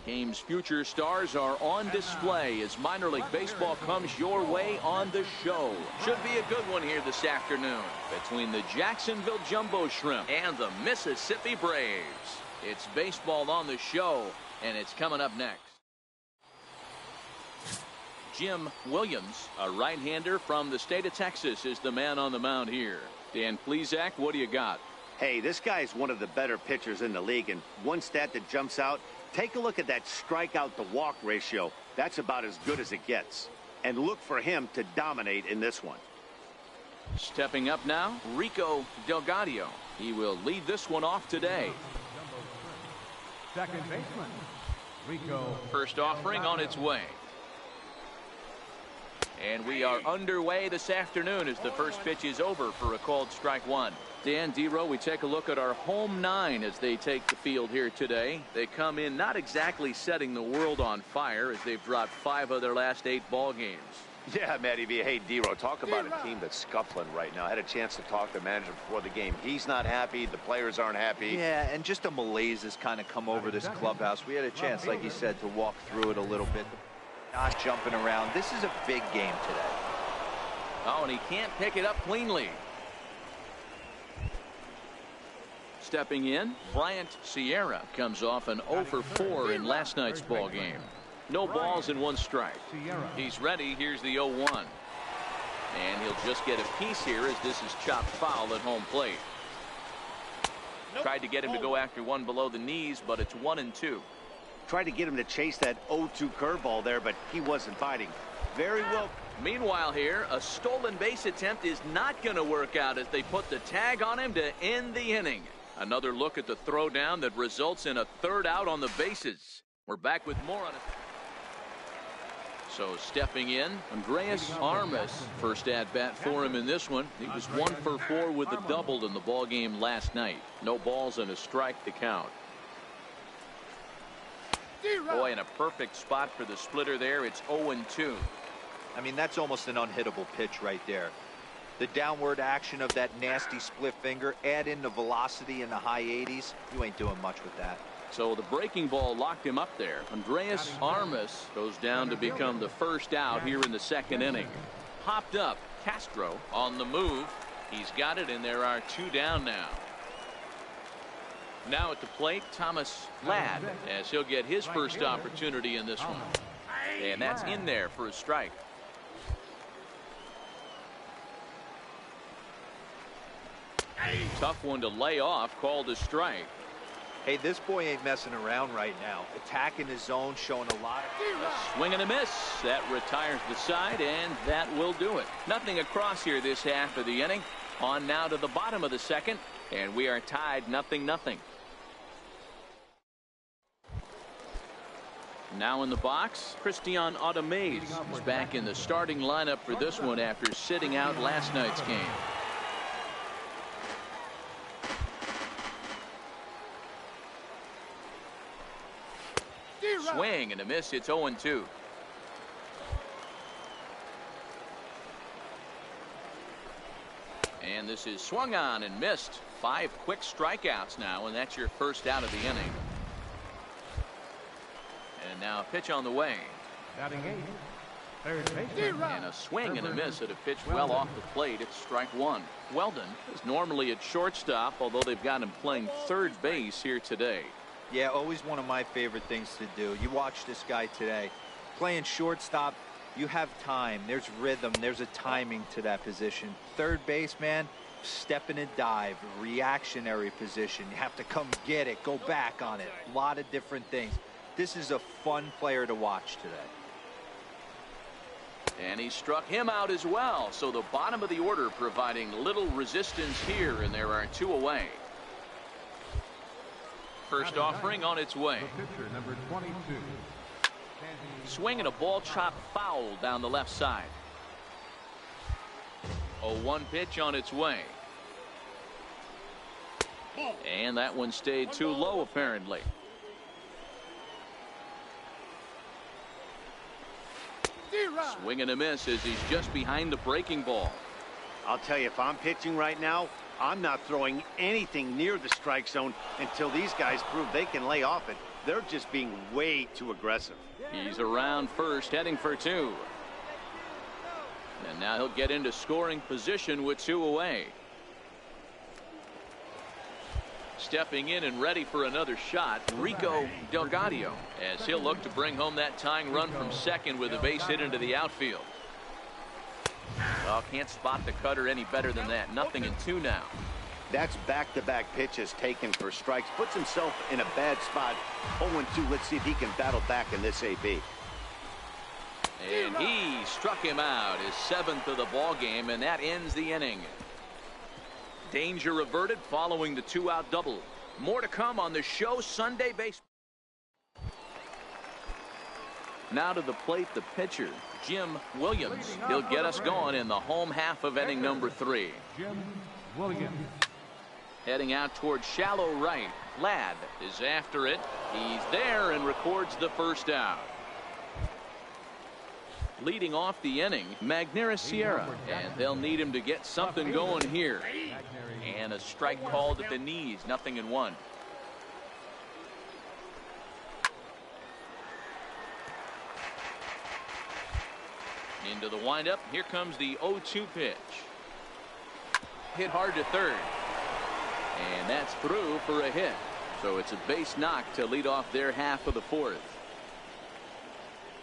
game's future stars are on display as minor league baseball comes your way on the show. Should be a good one here this afternoon between the Jacksonville Jumbo Shrimp and the Mississippi Braves. It's baseball on the show, and it's coming up next. Jim Williams, a right-hander from the state of Texas, is the man on the mound here. Dan Plesac, what do you got? Hey, this guy is one of the better pitchers in the league, and one stat that jumps out, take a look at that strikeout to walk ratio. That's about as good as it gets. And look for him to dominate in this one. Stepping up now, Rico Delgado. He will lead this one off today. Second baseman, Rico. First offering on its way. And we are underway this afternoon as the first pitch is over for a called strike one. Dan Dero, we take a look at our home nine as they take the field here today. They come in not exactly setting the world on fire as they've dropped 5 of their last 8 ball games. Yeah, Matty V. Hey, Dero, talk about a team that's scuffling right now. I had a chance to talk to the manager before the game. He's not happy. The players aren't happy. Yeah, and just a malaise has kind of come over this clubhouse. We had a chance, like you said, to walk through it a little bit. Not jumping around. This is a big game today. Oh, and he can't pick it up cleanly. Stepping in, Bryant Sierra comes off an 0 for 4 in last night's ball game. No balls and 1 strike. He's ready. Here's the 0-1. And he'll just get a piece here as this is chopped foul at home plate. Tried to get him to go after one below the knees, but it's 1-2. Tried to get him to chase that 0-2 curveball there, but he wasn't biting. Very well. Meanwhile here, a stolen base attempt is not going to work out as they put the tag on him to end the inning. Another look at the throwdown that results in a 3rd out on the bases. We're back with more on it. So stepping in, Andreas Armas, first at bat for him in this one. He was 1 for 4 with a double in the ball game last night. No balls and a strike to count. Boy, in a perfect spot for the splitter there. It's 0-2. I mean, that's almost an unhittable pitch right there. The downward action of that nasty split finger, add in the velocity in the high 80s, you ain't doing much with that. So the breaking ball locked him up there. Andreas Armas goes down to become the first out here in the 2nd inning. Hopped up, Castro on the move. He's got it, and there are 2 down now. Now at the plate, Thomas Ladd, as he'll get his first opportunity in this one. And that's in there for a strike. Tough one to lay off, called a strike. Hey, this boy ain't messing around right now. Attacking his zone, showing a lot of... Swing and a miss. That retires the side, and that will do it. Nothing across here this half of the inning. On now to the bottom of the 2nd, and we are tied 0-0. Now in the box, Christian Automais is back in the starting lineup for this one after sitting out last night's game. Swing and a miss. It's 0-2. And this is swung on and missed. 5 quick strikeouts now, and that's your first out of the inning. And now a pitch on the way. Batting 8th, third baseman. And a swing and a miss at a pitch well off the plate. It's strike 1. Weldon is normally at shortstop, although they've got him playing third base here today. Yeah, always one of my favorite things to do. You watch this guy today. Playing shortstop, you have time. There's rhythm. There's a timing to that position. Third base, man, step in and dive. Reactionary position. You have to come get it. Go back on it. A lot of different things. This is a fun player to watch today. And he struck him out as well. So the bottom of the order providing little resistance here, and there are 2 away. First offering on its way. The pitcher, number 22. Swing and a ball chopped foul down the left side. 0-1 pitch on its way. And that one stayed too low apparently. Swing and a miss as he's just behind the breaking ball. I'll tell you, if I'm pitching right now, I'm not throwing anything near the strike zone until these guys prove they can lay off it. They're just being way too aggressive. He's around first, heading for two. And now he'll get into scoring position with two away. Stepping in and ready for another shot, Rico Delgado, as he'll look to bring home that tying run from second with a base hit into the outfield. Oh, can't spot the cutter any better than that. Nothing in two now. That's back-to-back pitches taken for strikes. Puts himself in a bad spot. 0-2. Let's see if he can battle back in this AB. And he struck him out, his seventh of the ball game, and that ends the inning. Danger averted following the two-out double. More to come on the show Sunday baseball. Now to the plate, the pitcher, Jim Williams. He'll get us going in the home half of inning number 3. Jim Williams. Heading out towards shallow right. Ladd is after it. He's there and records the first out. Leading off the inning, Magneuris Sierra, and they'll need him to get something going here. And a strike called at the knees, 0-1. Into the windup. Here comes the 0-2 pitch. Hit hard to third. And that's through for a hit. So it's a base knock to lead off their half of the fourth.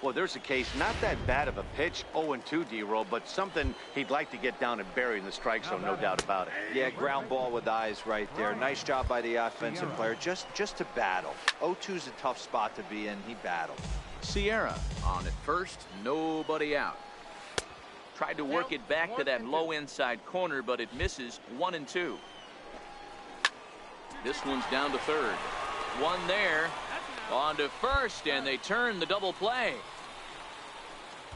Well, there's a case, not that bad of a pitch, 0-2, D-Roll, but something he'd like to get down and bury in the strike zone, no doubt about it. Yeah, ground ball with eyes right there. Nice job by the offensive player, just to battle. 0-2's a tough spot to be in. He battled. Sierra on at first, nobody out. Tried to work it back to that low inside corner, but it misses. 1-2. This one's down to third. One there. On to first, and they turn the double play.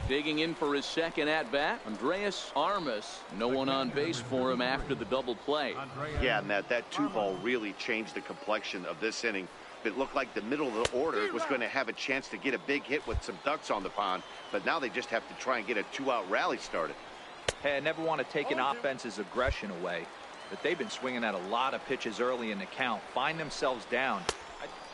Digging in for his second at-bat, Andreas Armas. No one on base for him after the double play. Yeah, Matt, that 2-ball really changed the complexion of this inning. It looked like the middle of the order was going to have a chance to get a big hit with some ducks on the pond, but now they just have to try and get a 2-out rally started. Hey, I never want to take an offense's aggression away, but they've been swinging at a lot of pitches early in the count. Find themselves down.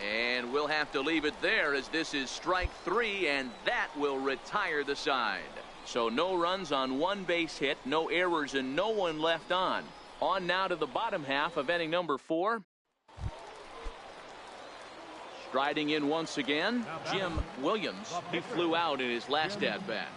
And we'll have to leave it there, as this is strike 3, and that will retire the side. So no runs on one base hit, no errors, and no one left on. On now to the bottom half of inning number 4. Striding in once again, Jim Williams. He flew out in his last at-bat.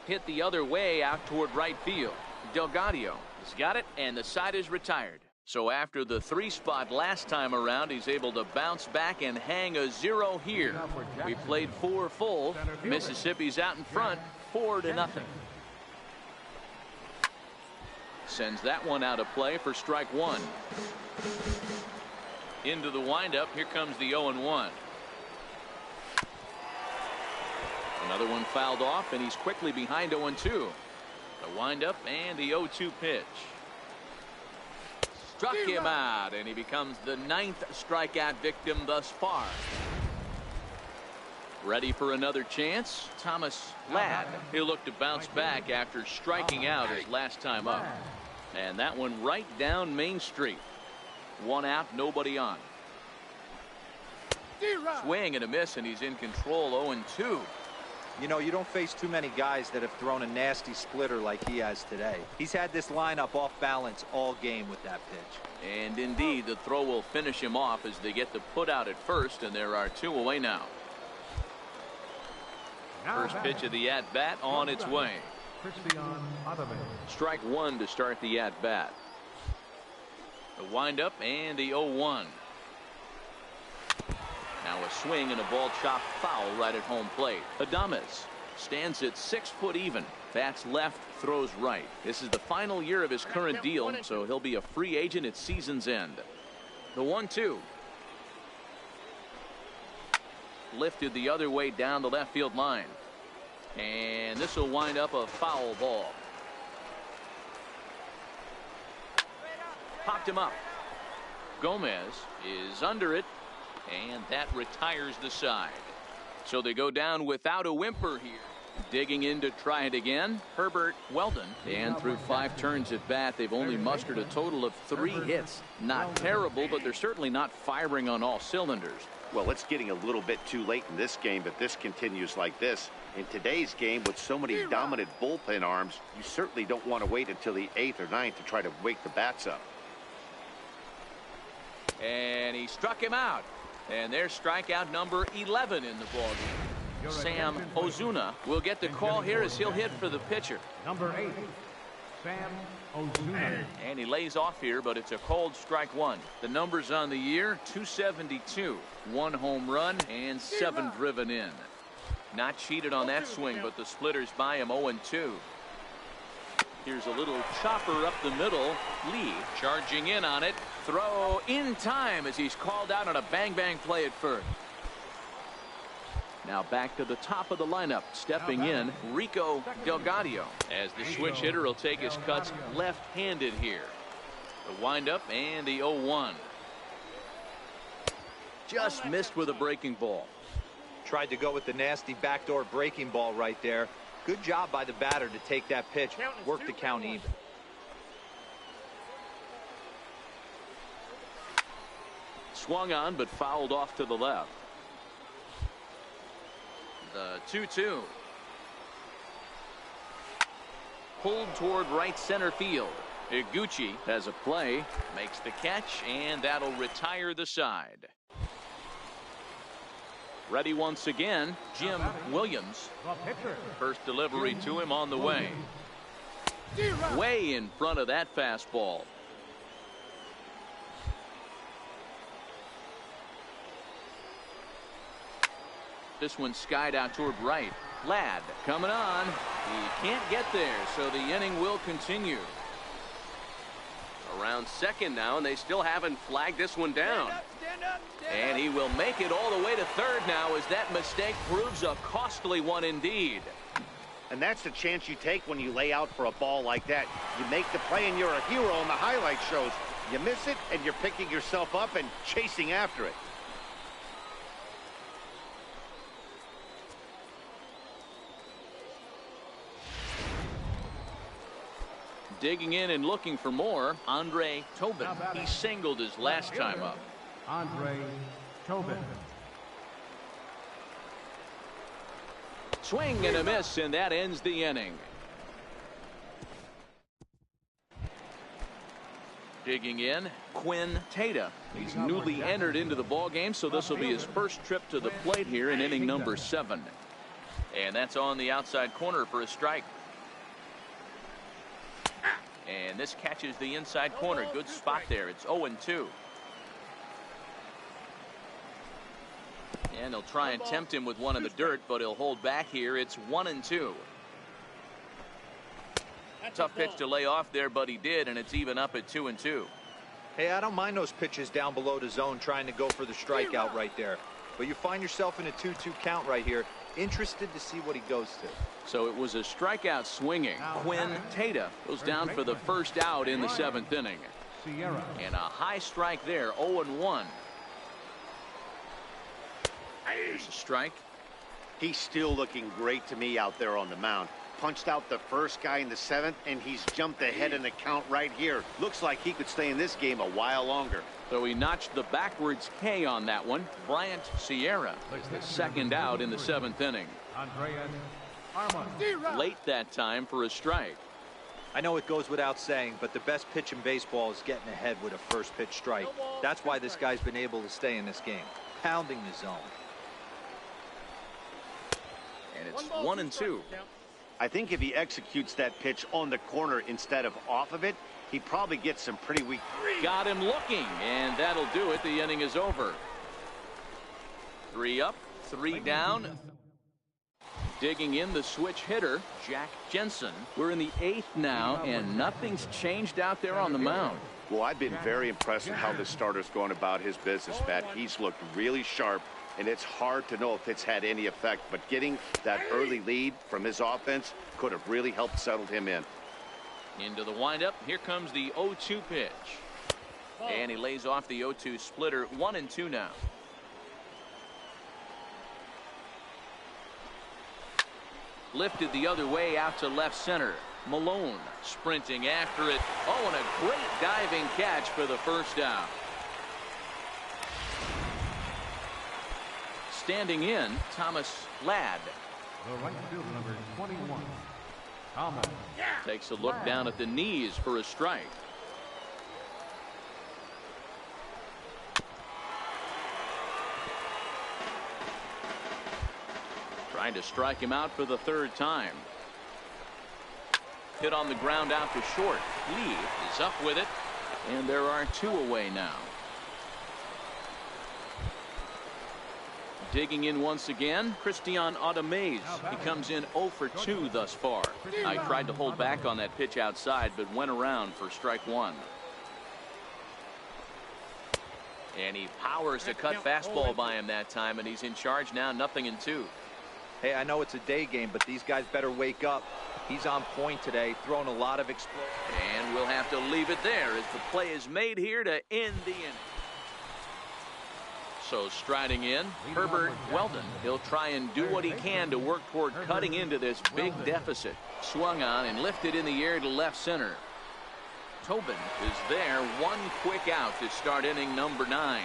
Hit the other way out toward right field. Delgado has got it, and the side is retired. So after the 3 spot last time around, he's able to bounce back and hang a 0 here. We played 4 full. Mississippi's out in front, 4-0. Sends that one out of play for strike 1. Into the windup. Here comes the 0-1. Another one fouled off, and he's quickly behind 0-2. The windup and the 0-2 pitch. Struck him out, and he becomes the 9th strikeout victim thus far. Ready for another chance? Thomas Ladd. He'll look to bounce back after striking out his last time up. And that one right down Main Street. 1 out, nobody on. Swing and a miss, and he's in control. 0-2. You know, you don't face too many guys that have thrown a nasty splitter like he has today. He's had this lineup off balance all game with that pitch. And indeed, the throw will finish him off as they get the put out at first, and there are 2 away now. First pitch of the at-bat on its way. Strike 1 to start the at-bat. The windup and the 0-1. Now a swing and a ball chopped foul right at home plate. Adames stands at 6 foot even. Bats left, throws right. This is the final year of his current deal, so he'll be a free agent at season's end. The 1-2. Lifted the other way down the left field line. And this will wind up a foul ball. Popped him up. Gomez is under it, and that retires the side. So they go down without a whimper here. Digging in to try it again, Herbert Weldon. And through 5 turns at bat, they've only mustered a total of 3 hits. Not terrible, but they're certainly not firing on all cylinders. Well, it's getting a little bit too late in this game if this continues like this. In today's game, with so many dominant bullpen arms, you certainly don't want to wait until the 8th or 9th to try to wake the bats up. And he struck him out. And there's strikeout number 11 in the ballgame. Sam Ozuna will get the call here as he'll hit for the pitcher. Number 8, Sam Ozuna. And he lays off here, but it's a cold strike 1. The numbers on the year, 272. 1 home run and 7 driven in. Not cheated on that swing, but the splitters by him 0-2. Here's a little chopper up the middle. Lee charging in on it. Throw in time as he's called out on a bang-bang play at first. Now back to the top of the lineup. Stepping in, Rico Delgado. As the switch hitter will take his cuts left-handed here. The windup and the 0-1. Just missed with a breaking ball. Tried to go with the nasty backdoor breaking ball right there. Good job by the batter to take that pitch. Work the count even. Swung on but fouled off to the left. The 2-2. Pulled toward right center field. Iguchi has a play, makes the catch, and that'll retire the side. Ready once again, Jim Williams. First delivery to him on the way. Way in front of that fastball. This one skied out toward right. Ladd coming on. He can't get there, so the inning will continue. Around second now, and they still haven't flagged this one down. And he will make it all the way to third now as that mistake proves a costly one indeed. And that's the chance you take when you lay out for a ball like that. You make the play and you're a hero in the highlight shows. You miss it and you're picking yourself up and chasing after it. Digging in and looking for more, Andre Tobin. He singled his last time up. Andre Tobin. Swing and a miss, and that ends the inning. Digging in, Quinn Tata. He's newly entered into the ball game, so this will be his first trip to the plate here in inning number 7. And that's on the outside corner for a strike. And this catches the inside corner. Good spot there. It's 0-2. And they'll try and tempt him with one in the dirt, but he'll hold back here. It's 1-2. Tough pitch to lay off there, but he did, and it's even up at 2-2. Hey, I don't mind those pitches down below the zone trying to go for the strikeout right there. But you find yourself in a 2-2 count right here. Interested to see what he goes to. So it was a strikeout swinging. Quinn Tata goes down for the first out in the 7th inning. And a high strike there, 0-1. There's a strike. He's still looking great to me out there on the mound. Punched out the first guy in the 7th, and he's jumped ahead in the count right here. Looks like he could stay in this game a while longer. So he notched the backwards K on that one. Bryant Sierra is the second out in the 7th inning. Late that time for a strike. I know it goes without saying, but the best pitch in baseball is getting ahead with a first pitch strike. That's why this guy's been able to stay in this game, pounding the zone. And it's 1-2. I think if he executes that pitch on the corner instead of off of it, he probably gets some pretty weak. Got him looking, and that'll do it. The inning is over. 3 up, 3 down. Digging in the switch hitter, Jack Jensen. We're in the 8th now, and nothing's changed out there on the mound. Well, I've been very impressed with how this starter's going about his business, Matt. He's looked really sharp, and it's hard to know if it's had any effect, but getting that early lead from his offense could have really helped settle him in. Into the windup. Here comes the 0-2 pitch. And he lays off the 0-2 splitter. 1-2 now. Lifted the other way out to left center. Malone sprinting after it. Oh, and a great diving catch for the first down. Standing in, Thomas Ladd. The right fielder, number 21, Thomas. Takes a look down at the knees for a strike. Trying to strike him out for the third time. Hit on the ground out to short. Lee is up with it, and there are two away now. Digging in once again, Christian Audemays. He comes in 0 for 2 thus far. I tried to hold back on that pitch outside, but went around for strike one. And he powers a cut fastball by him that time, and he's in charge now, 0-2. Hey, I know it's a day game, but these guys better wake up. He's on point today, throwing a lot of explosion. And we'll have to leave it there as the play is made here to end the inning. So striding in, Herbert Weldon. He'll try and do what he can to work toward cutting into this big deficit. Swung on and lifted in the air to left center. Tobin is there. One quick out to start inning number 9.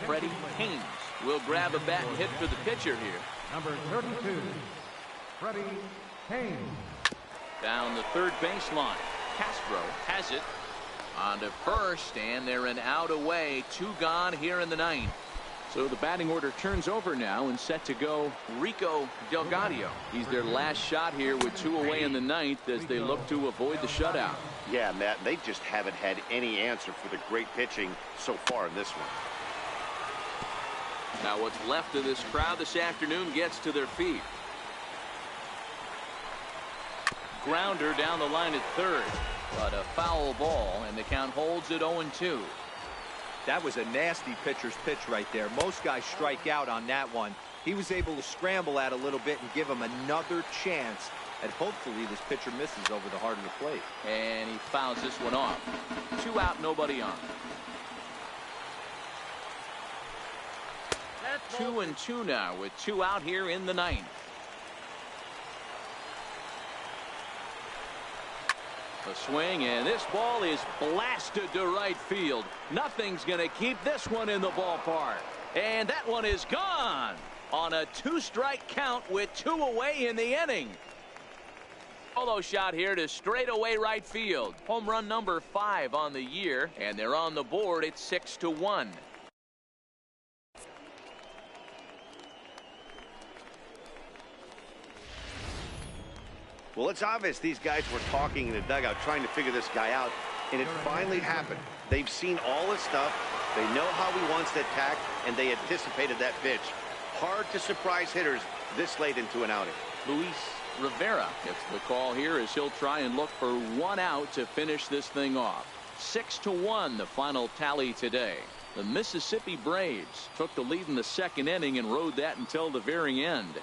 Freddie Haynes will grab a bat and hit for the pitcher here. Number 32, Freddie Haynes. Down the third baseline. Castro has it on to first, and they're an out away. 2 gone here in the 9th. So the batting order turns over now and set to go Rico Delgado. He's their last shot here with 2 away in the 9th as they look to avoid the shutout. Yeah, Matt, they just haven't had any answer for the great pitching so far in this one. Now what's left of this crowd this afternoon gets to their feet. Grounder down the line at third, but a foul ball, and the count holds at 0-2. That was a nasty pitcher's pitch right there. Most guys strike out on that one. He was able to scramble at a little bit and give him another chance, and hopefully this pitcher misses over the heart of the plate. And he fouls this one off. 2 out, nobody on. 2-2 now with 2 out here in the 9th. A swing, and this ball is blasted to right field. Nothing's going to keep this one in the ballpark. And that one is gone on a 2-strike count with 2 away in the inning. Solo shot here to straightaway right field. Home run number 5 on the year, and they're on the board at 6-1. Well, it's obvious these guys were talking in the dugout trying to figure this guy out, and it finally happened. They've seen all his stuff. They know how he wants to attack, and they anticipated that pitch. Hard to surprise hitters this late into an outing. Luis Rivera gets the call here as he'll try and look for 1 out to finish this thing off. 6-1 the final tally today. The Mississippi Braves took the lead in the 2nd inning and rode that until the very end.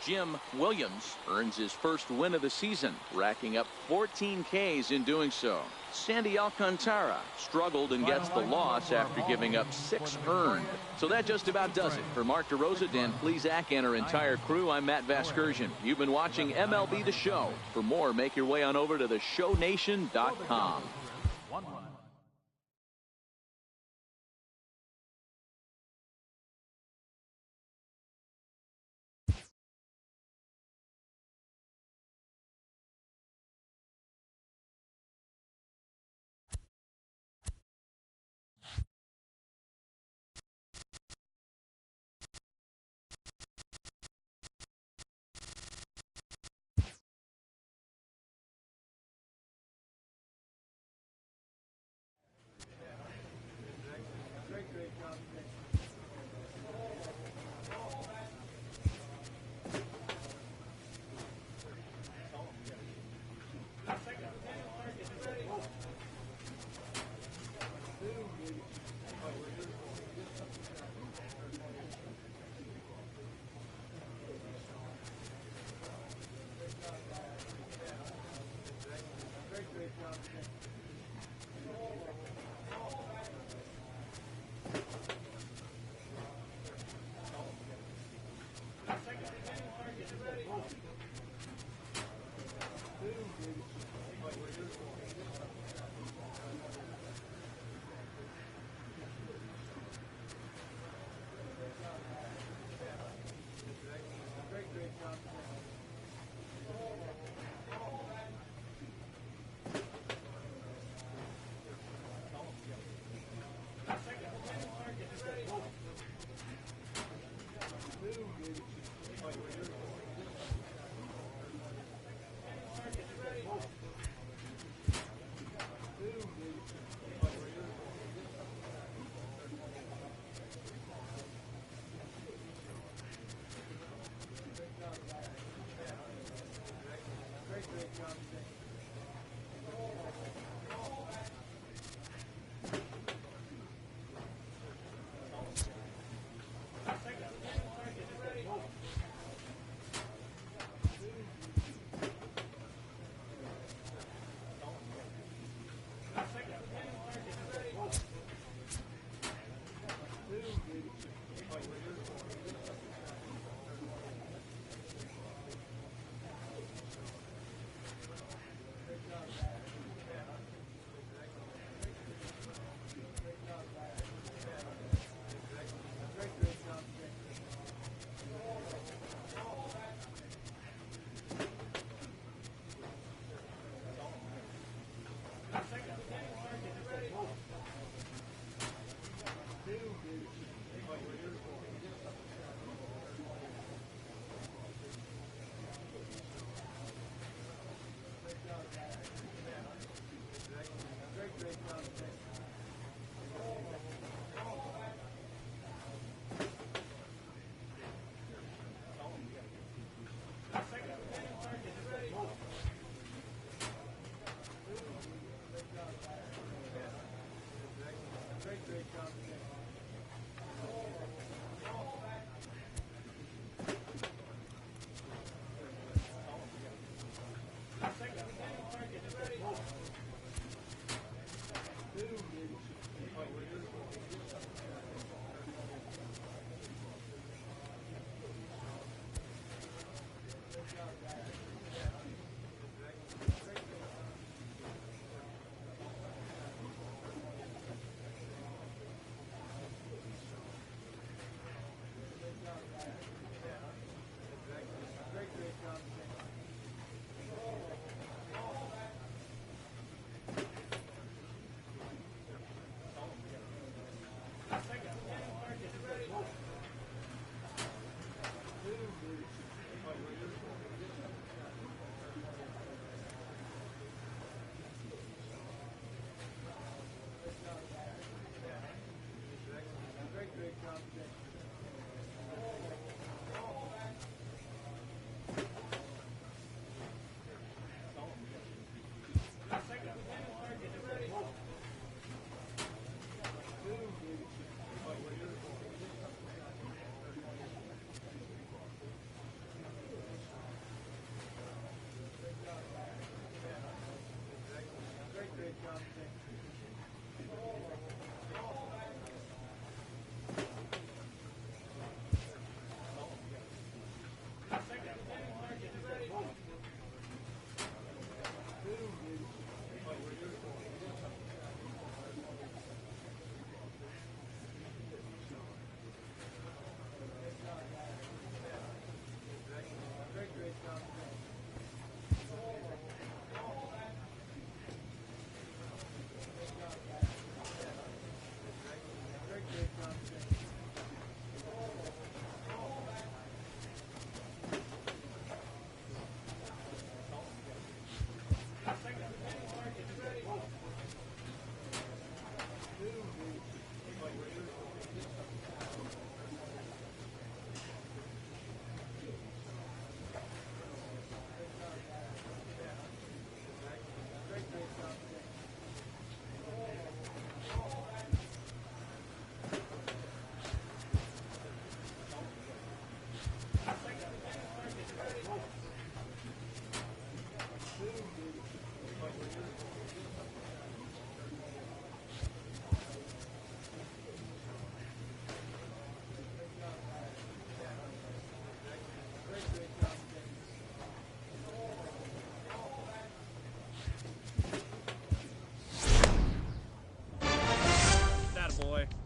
Jim Williams earns his first win of the season, racking up 14 Ks in doing so. Sandy Alcantara struggled and gets the loss after giving up 6 earned. So that just about does it. For Mark DeRosa, Dan Plesac, and our entire crew, I'm Matt Vasgersian. You've been watching MLB The Show. For more, make your way on over to theshownation.com.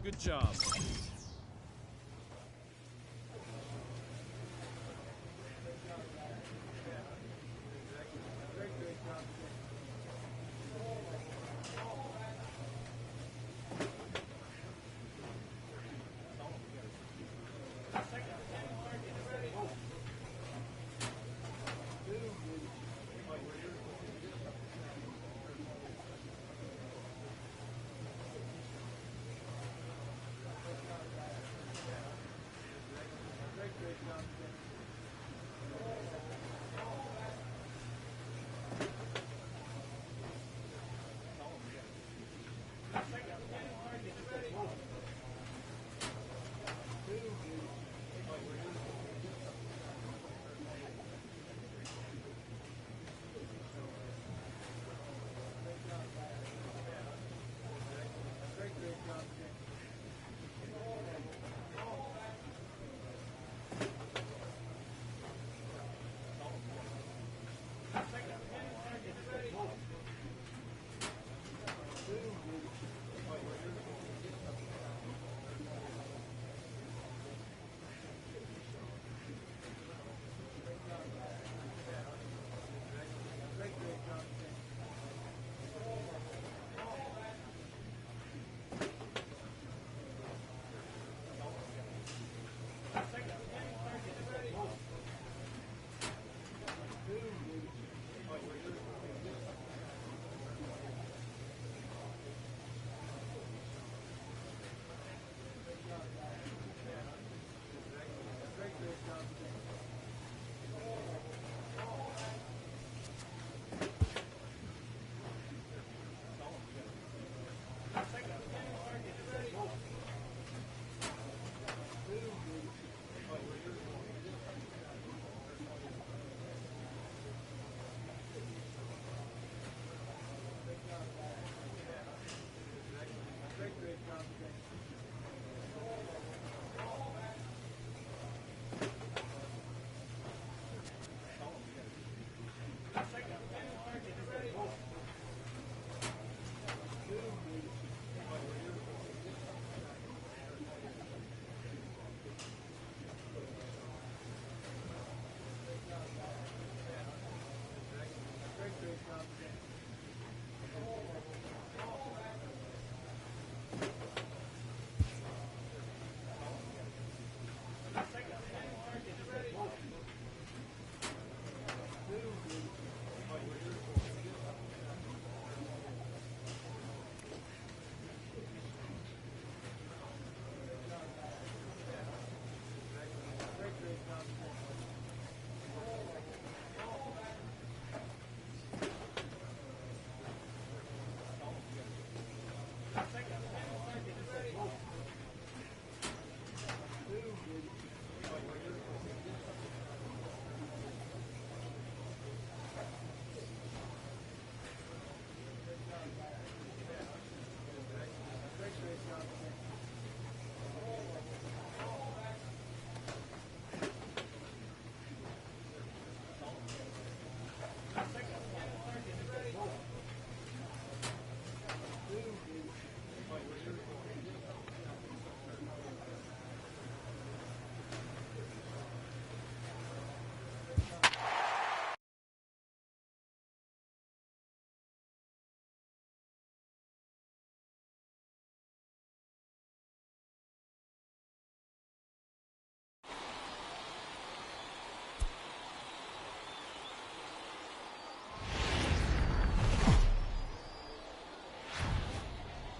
Good job.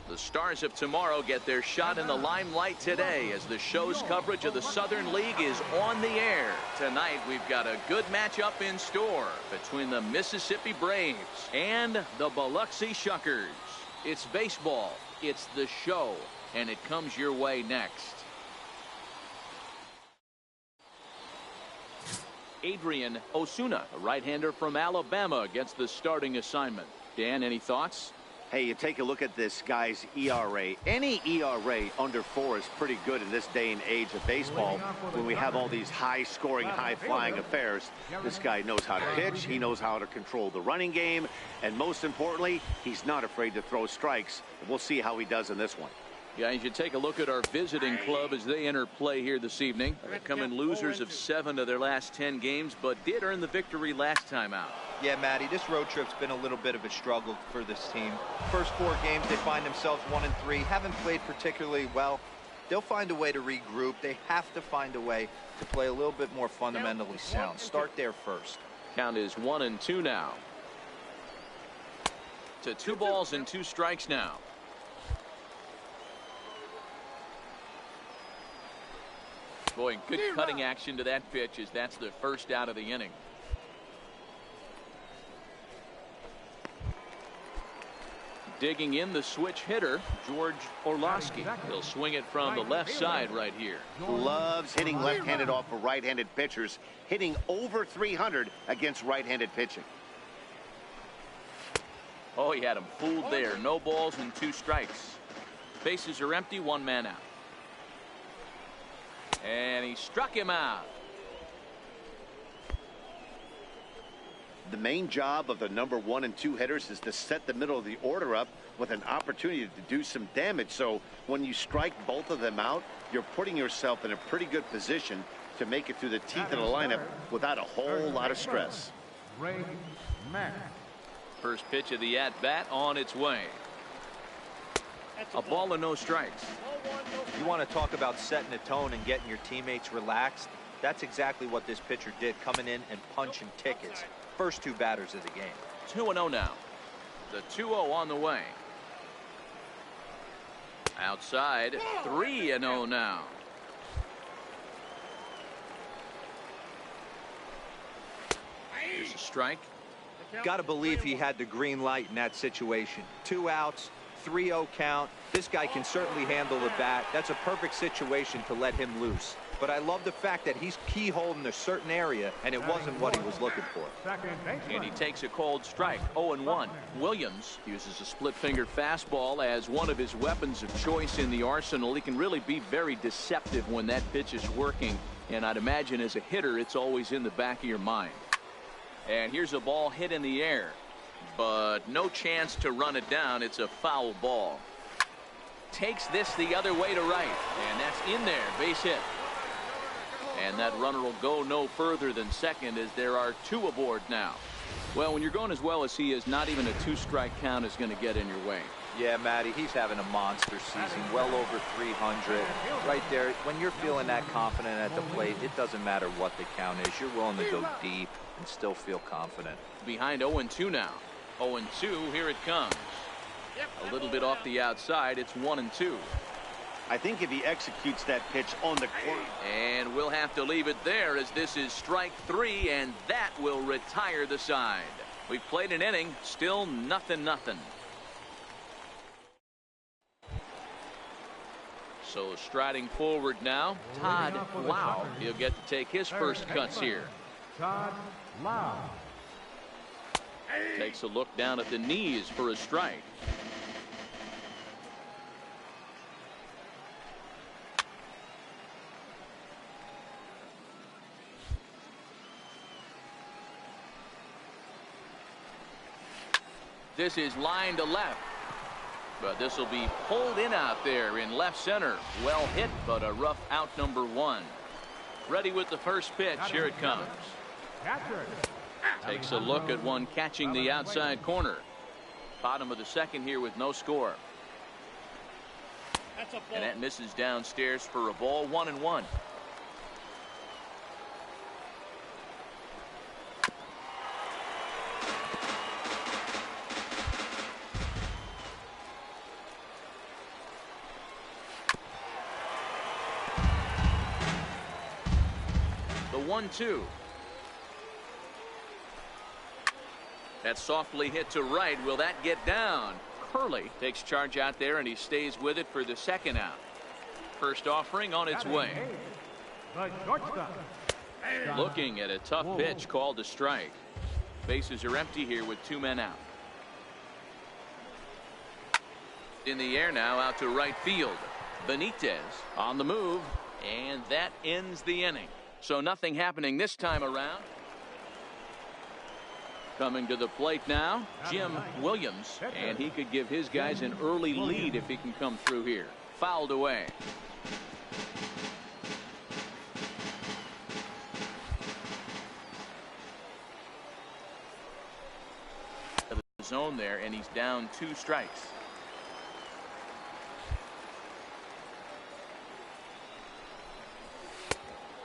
The stars of tomorrow get their shot in the limelight today as the show's coverage of the Southern League is on the air. Tonight we've got a good matchup in store between the Mississippi Braves and the Biloxi Shuckers. It's baseball, it's the show, and it comes your way next. Adrian Osuna, a right-hander from Alabama, gets the starting assignment. Dan, any thoughts? Hey, you take a look at this guy's ERA. Any ERA under 4 is pretty good in this day and age of baseball when we have all these high-scoring, high-flying affairs. This guy knows how to pitch. He knows how to control the running game. And most importantly, he's not afraid to throw strikes. We'll see how he does in this one. Guys, you take a look at our visiting club as they enter play here this evening. They come in losers of 7 of their last 10 games, but did earn the victory last time out. Yeah, Matty, this road trip's been a little bit of a struggle for this team. First 4 games, they find themselves 1-3, haven't played particularly well. They'll find a way to regroup. They have to find a way to play a little bit more fundamentally sound. Start there first. Count is 1-2 now. To 2 balls and 2 strikes now. Boy, good cutting action to that pitch as that's the first out of the inning. Digging in the switch hitter, George Orlowski. He'll swing it from the left side right here. Loves hitting left-handed off of right-handed pitchers, hitting over 300 against right-handed pitching. Oh, he had him fooled there. No balls and 2 strikes. Bases are empty, 1 man out. And he struck him out. The main job of the number 1 and 2 hitters is to set the middle of the order up with an opportunity to do some damage. So when you strike both of them out, you're putting yourself in a pretty good position to make it through the teeth of the lineup without a whole lot of stress. First pitch of the at-bat on its way. A ball and no strikes. You want to talk about setting the tone and getting your teammates relaxed? That's exactly what this pitcher did, coming in and punching tickets. First 2 batters of the game. 2-0 now. The 2-0 on the way. Outside, 3-0 now. Here's a strike. Got to believe he had the green light in that situation. 2 outs, 3-0 count. This guy can certainly handle the bat. That's a perfect situation to let him loose. But I love the fact that he's keyholed in a certain area, and it wasn't what he was looking for. And he takes a cold strike, 0-1. Williams uses a split-finger fastball as one of his weapons of choice in the arsenal. He can really be very deceptive when that pitch is working, and I'd imagine as a hitter, it's always in the back of your mind. And here's a ball hit in the air, but no chance to run it down. It's a foul ball. Takes this the other way to right, and that's in there, base hit. And that runner will go no further than second as there are 2 aboard now. Well, when you're going as well as he is, not even a 2-strike count is going to get in your way. Yeah, Matty, he's having a monster season, well over 300. Right there, when you're feeling that confident at the plate, it doesn't matter what the count is. You're willing to go deep and still feel confident. Behind 0-2 now. 0-2, here it comes. A little bit off the outside, it's 1-2. I think if he executes that pitch on the corner. And we'll have to leave it there as this is strike 3, and that will retire the side. We've played an inning, still 0-0. So striding forward now, Todd Lau. He'll get to take his first cuts here. Todd Lau. Takes a look down at the knees for a strike. This is line to left. But this will be pulled in out there in left center. Well hit, but a rough out number 1. Ready with the first pitch. Here it comes. Takes a look at one catching the outside corner. Bottom of the second here with no score. And that misses downstairs for a ball. 1-1. The 1-2. That's softly hit to right. Will that get down? Curley takes charge out there, and he stays with it for the second out. First offering on its way. Looking at a tough pitch called a strike. Bases are empty here with 2 men out. In the air now, out to right field. Benitez on the move, and that ends the inning. So nothing happening this time around. Coming to the plate now, Jim Williams, and he could give his guys an early lead if he can come through here. Fouled away. The zone there, and he's down 2 strikes.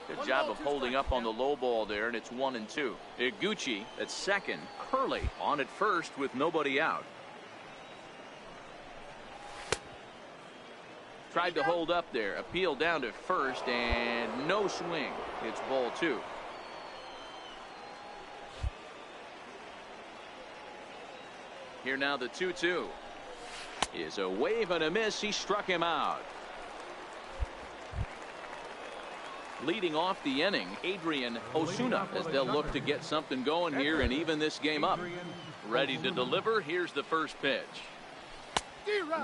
Good job of holding up on the low ball there, and it's 1-2. Iguchi at second. Curley on at first with nobody out. Tried to hold up there. Appeal down to first, and no swing. It's ball 2. Here now the 2-2. Is a wave and a miss. He struck him out. Leading off the inning, Adrian Osuna, as they'll look to get something going here and even this game up. Ready to deliver. Here's the first pitch.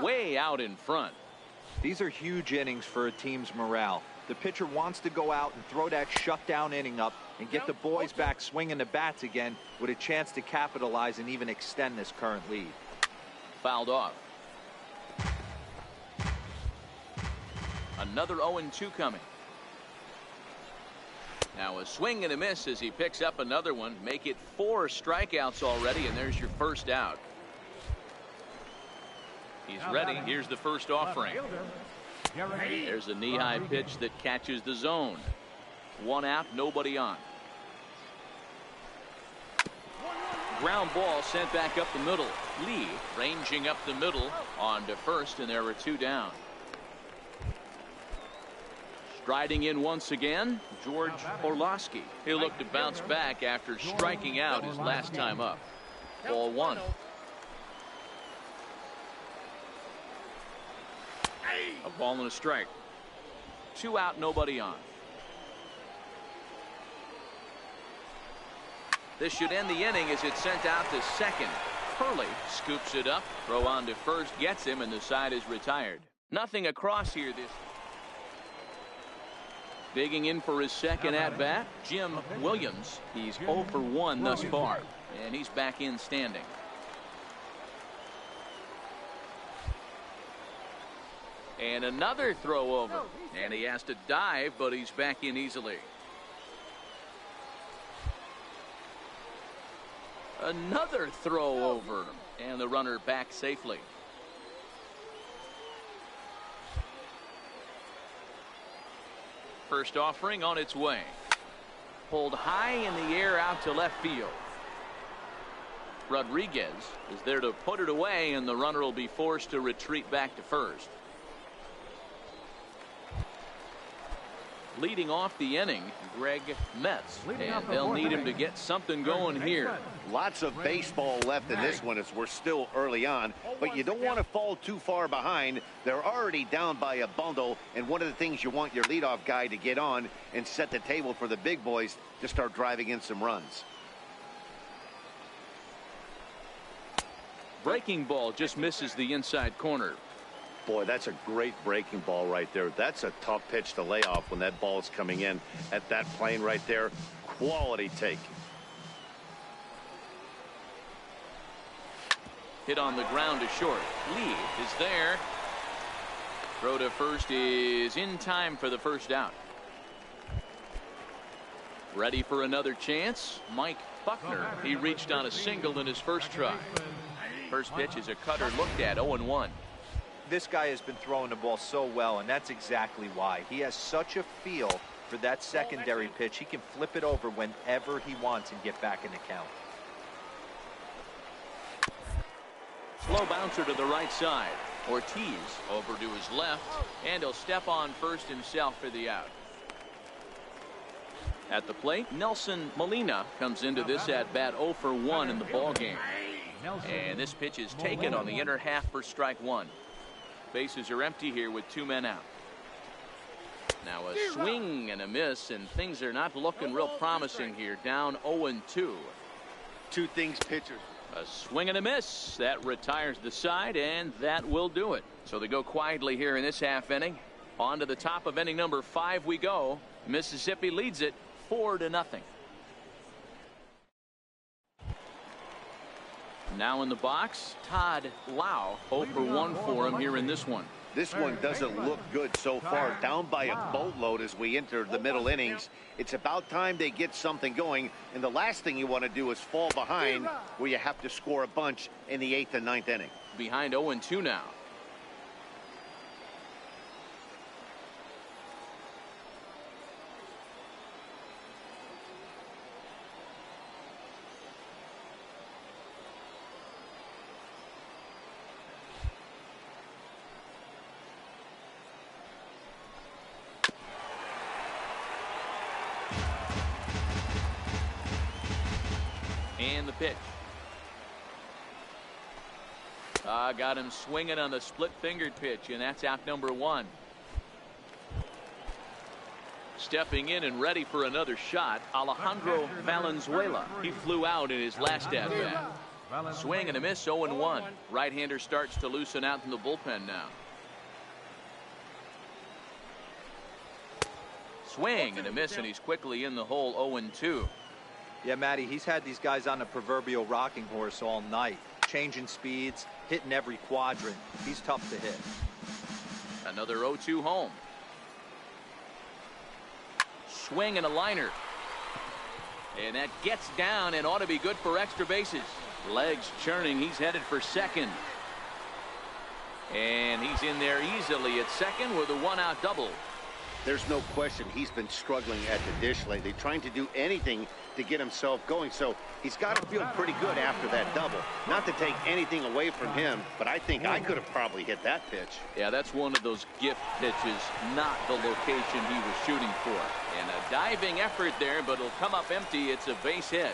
Way out in front. These are huge innings for a team's morale. The pitcher wants to go out and throw that shutdown inning up and get the boys back swinging the bats again with a chance to capitalize and even extend this current lead. Fouled off. Another 0-2 coming. Now a swing and a miss as he picks up another one. Make it 4 strikeouts already, and there's your first out. He's ready. Here's the first offering. There's a knee-high pitch that catches the zone. 1 out, nobody on. Ground ball sent back up the middle. Lee ranging up the middle on to first, and there are 2 down. Striding in once again, George Orlowski. He'll look to bounce back after striking out his last time up. Ball 1. A ball and a strike. 2 out, nobody on. This should end the inning as it's sent out to second. Curley scoops it up. Throw on to first, gets him, and the side is retired. Nothing across here this. Digging in for his second at-bat, Jim Williams. He's 0 for 1 thus far, and he's back in standing. And another throw over, and he has to dive, but he's back in easily. Another throw over, and the runner back safely. First offering on its way. Pulled high in the air out to left field. Rodriguez is there to put it away, and the runner will be forced to retreat back to first. Leading off the inning, Greg Metz, and they'll need him to get something going here. Lots of baseball left in this one as we're still early on, but you don't want to fall too far behind. They're already down by a bundle, and one of the things you want your leadoff guy to get on and set the table for the big boys to start driving in some runs. Breaking ball just misses the inside corner. Boy, that's a great breaking ball right there. That's a tough pitch to lay off when that ball is coming in at that plane right there. Quality take. Hit on the ground to short. Lee is there. Throw to first is in time for the first out. Ready for another chance. Mike Buckner. He reached on a single in his first try. First pitch is a cutter looked at. 0-1. This guy has been throwing the ball so well, and that's exactly why. He has such a feel for that secondary pitch. He can flip it over whenever he wants and get back in the count. Slow bouncer to the right side. Ortiz over to his left, and he'll step on first himself for the out. At the plate, Nelson Molina comes into this at bat 0 for 1 in the ball game. And this pitch is taken on the inner half for strike one. Bases are empty here with 2 men out. Now a swing and a miss, and things are not looking real promising here. Down 0-2. Two things pitchers. A swing and a miss. That retires the side, and that will do it. So they go quietly here in this half inning. On to the top of inning number 5 we go. Mississippi leads it 4-0. Now in the box, Todd Lau. 0 for 1 for him here in this one. This one doesn't look good so far. Down by a boatload as we enter the middle innings. It's about time they get something going. And the last thing you want to do is fall behind where you have to score a bunch in the 8th and 9th inning. Behind 0-2 now. And the pitch. Got him swinging on the split-fingered pitch, and that's out number 1. Stepping in and ready for another shot, Alejandro Valenzuela. He flew out in his last at-bat. Swing and a miss, 0-1. Right-hander starts to loosen out in the bullpen now. Swing and a miss, and he's quickly in the hole. 0-2. Yeah, Matty, he's had these guys on a proverbial rocking horse all night, changing speeds, hitting every quadrant. He's tough to hit. Another 0-2 home. Swing and a liner. And that gets down and ought to be good for extra bases. Legs churning. He's headed for second. And he's in there easily at second with a 1-out double. There's no question he's been struggling at the dish lately, trying to do anything to get himself going. So he's got to feel pretty good after that double. Not to take anything away from him, but I think I could have probably hit that pitch. Yeah, that's one of those gift pitches, not the location he was shooting for. And a diving effort there, but it'll come up empty. It's a base hit.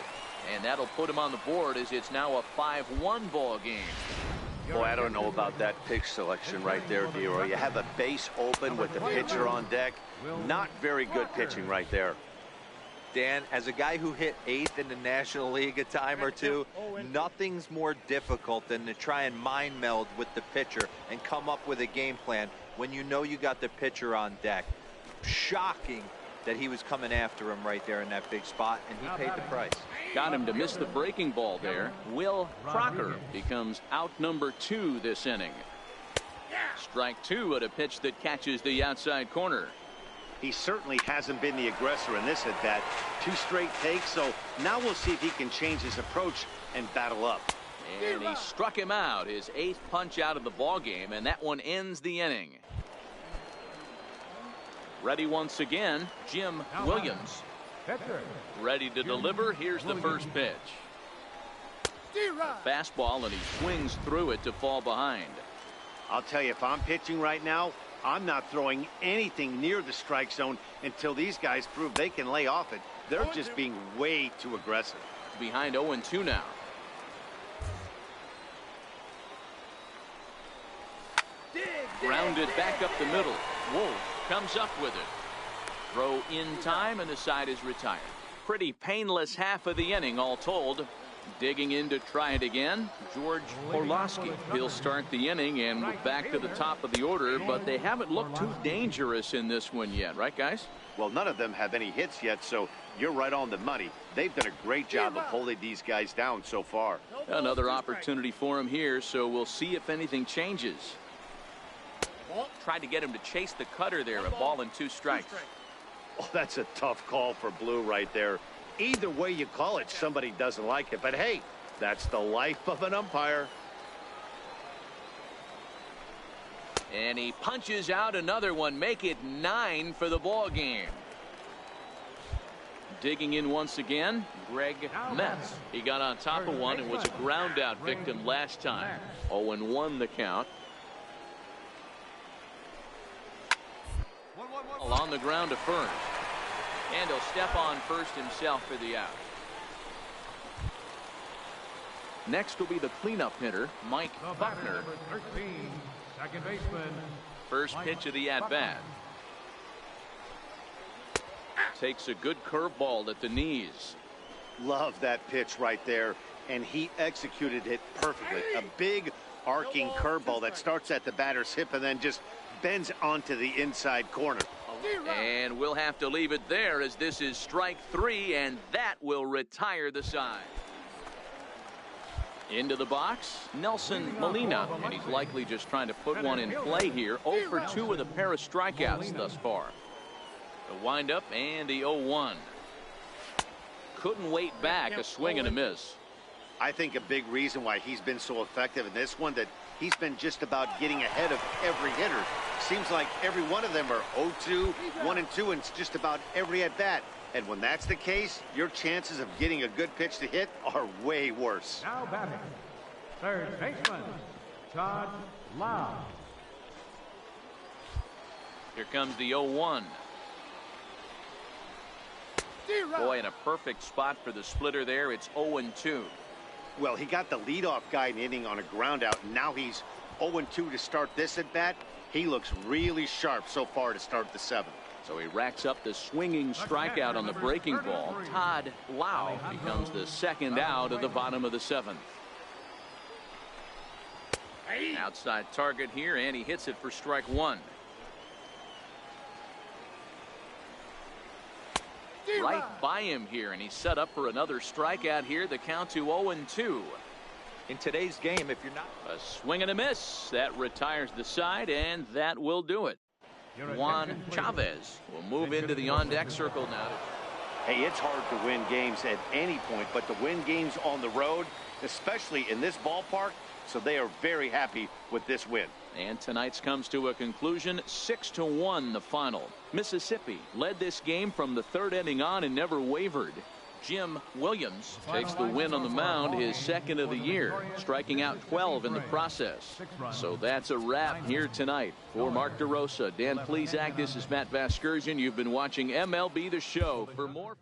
And that'll put him on the board as it's now a 5-1 ball game. Boy, I don't know about that pitch selection right there, Dero. You have a base open with the pitcher on deck. Not very good pitching right there. Dan, as a guy who hit 8th in the National League a time or two, nothing's more difficult than to try and mind meld with the pitcher and come up with a game plan when you know you got the pitcher on deck. Shocking that he was coming after him right there in that big spot, and he paid the price. Got him to miss the breaking ball there. Will Crocker becomes out number 2 this inning. Strike 2 at a pitch that catches the outside corner. He certainly hasn't been the aggressor in this at bat. 2 straight takes, so now we'll see if he can change his approach and battle up. And he struck him out, his 8th punch out of the ball game, and that one ends the inning. Ready once again, Jim Williams. Ready to deliver. Here's the first pitch. A fastball, and he swings through it to fall behind. I'll tell you, if I'm pitching right now, I'm not throwing anything near the strike zone until these guys prove they can lay off it. They're just being way too aggressive. Behind 0-2 now. Grounded back up the middle. Wolf comes up with it. Throw in time, and the side is retired. Pretty painless half of the inning, all told. Digging in to try it again, George Orlowski. He'll start the inning, and we're back to the top of the order, but they haven't looked too dangerous in this one yet, right, guys? Well, none of them have any hits yet, so you're right on the money. They've done a great job of holding these guys down so far. Another opportunity for him here, so we'll see if anything changes. Tried to get him to chase the cutter there. A ball and 2 strikes. Oh, that's a tough call for Blue right there. Either way you call it, somebody doesn't like it. But hey, that's the life of an umpire. And he punches out another one. Make it 9 for the ball game. Digging in once again, Greg Metz. He got on top of one and was a ground out victim last time. 0-1 the count. On the ground to first. And he'll step on first himself for the out. Next will be the cleanup hitter, Mike Buckner. Second baseman. First pitch of the at-bat. Takes a good curveball at the knees. Love that pitch right there, and he executed it perfectly. A big arcing curveball that starts at the batter's hip and then just bends onto the inside corner. And we'll have to leave it there, as this is strike 3, and that will retire the side. Into the box, Nelson Molina, and he's likely just trying to put one in play here. 0 for 2 with a pair of strikeouts thus far. The windup and the 0-1. Couldn't wait back, a swing and a miss. I think a big reason why he's been so effective in this one, that he's been just about getting ahead of every hitter. Seems like every one of them are 0-2, 1-2, and it's just about every at bat. And when that's the case, your chances of getting a good pitch to hit are way worse. Now batting, third baseman, Todd Lau. Here comes the 0-1. Boy, in a perfect spot for the splitter there. It's 0-2. Well, he got the leadoff guy in the inning on a ground out, and now he's 0-2 to start this at bat. He looks really sharp so far to start the 7th. So he racks up the swinging strikeout on the breaking ball. Todd Lau becomes the second out of the bottom of the 7th. Outside target here, and he hits it for strike 1. Right by him here, and he's set up for another strikeout here. The count to 0-2. In today's game, if you're not... A swing and a miss. That retires the side, and that will do it. Juan Chavez will move into the on-deck circle now. Hey, it's hard to win games at any point, but to win games on the road, especially in this ballpark, so they are very happy with this win. And tonight's comes to a conclusion, 6-1 the final. Mississippi led this game from the 3rd inning on and never wavered. Jim Williams takes the win on the mound, his 2nd of the year, striking out 12 in the process. So that's a wrap here tonight. For Mark DeRosa, Dan Plesac, this is Matt Vasgersian. You've been watching MLB The Show. For more...